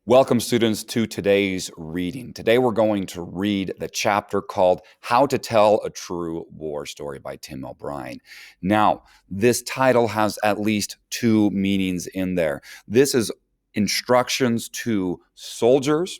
Welcome, students, to today's reading. Today we're going to read the chapter called How to Tell a True War Story by Tim O'Brien. Now, this title has at least two meanings in there. This is instructions to soldiers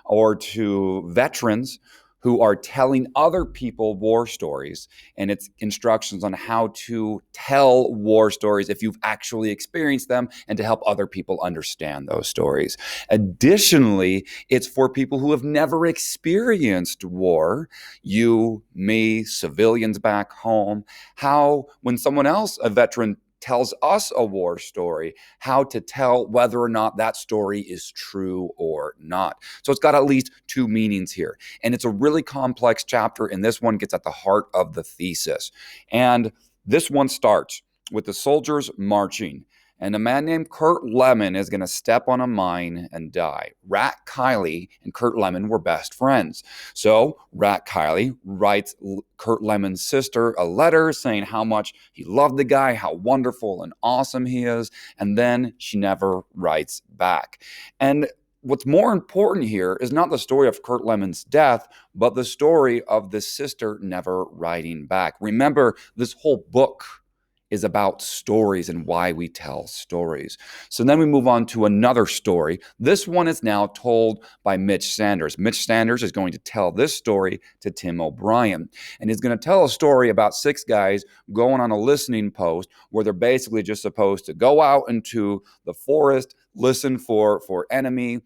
or to veterans who are telling other people war stories, and it's instructions on how to tell war stories if you've actually experienced them and to help other people understand those stories. Additionally, it's for people who have never experienced war, you, me, civilians back home, how when someone else, a veteran, tells us a war story, how to tell whether or not that story is true or not. So it's got at least two meanings here. And it's a really complex chapter, and this one gets at the heart of the thesis. And this one starts with the soldiers marching. And a man named Kurt Lemon is going to step on a mine and die. Rat Kiley and Kurt Lemon were best friends. So Rat Kiley writes Kurt Lemon's sister a letter saying how much he loved the guy, how wonderful and awesome he is. And then she never writes back. And what's more important here is not the story of Kurt Lemon's death, but the story of the sister never writing back. Remember, this whole book is about stories and why we tell stories. So then we move on to another story. This one is now told by Mitch Sanders. Mitch Sanders is going to tell this story to Tim O'Brien. And he's going to tell a story about six guys going on a listening post where they're basically just supposed to go out into the forest, listen for enemy,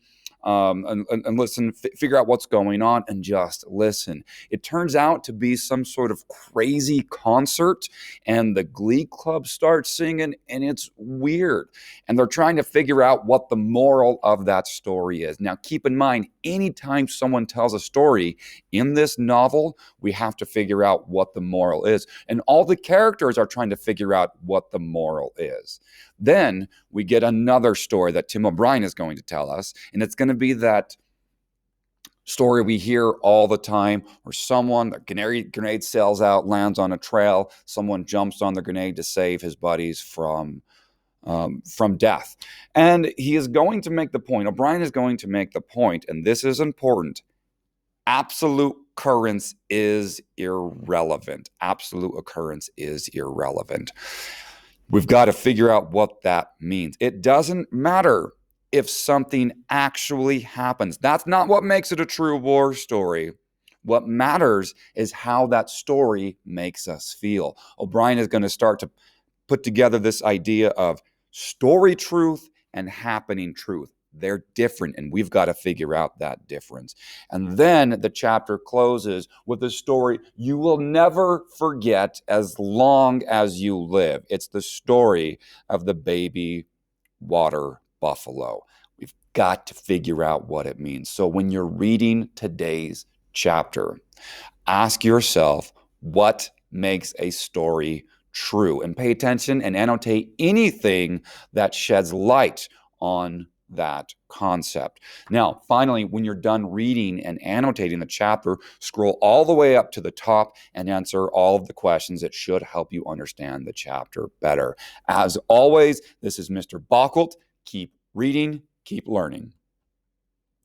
and listen, figure out what's going on and just listen. It turns out to be some sort of crazy concert, and the Glee Club starts singing, and it's weird. And they're trying to figure out what the moral of that story is. Now, keep in mind, anytime someone tells a story in this novel, we have to figure out what the moral is. And all the characters are trying to figure out what the moral is. Then we get another story that Tim O'Brien is going to tell us, and it's going to be that story we hear all the time where someone, the grenade sails out, lands on a trail, someone jumps on the grenade to save his buddies from death. And he is going to make the point, O'Brien is going to make the point, and this is important, absolute occurrence is irrelevant. Absolute occurrence is irrelevant. We've got to figure out what that means. It doesn't matter if something actually happens. That's not what makes it a true war story. What matters is how that story makes us feel. O'Brien is going to start to put together this idea of story truth and happening truth. They're different, and we've got to figure out that difference. And then the chapter closes with a story you will never forget as long as you live. It's the story of the baby water buffalo. We've got to figure out what it means. So when you're reading today's chapter, ask yourself, what makes a story true? And pay attention and annotate anything that sheds light on that concept. Now, finally, when you're done reading and annotating the chapter, scroll all the way up to the top and answer all of the questions that should help you understand the chapter better. As always, this is Mr. Bockelt. Keep reading, keep learning.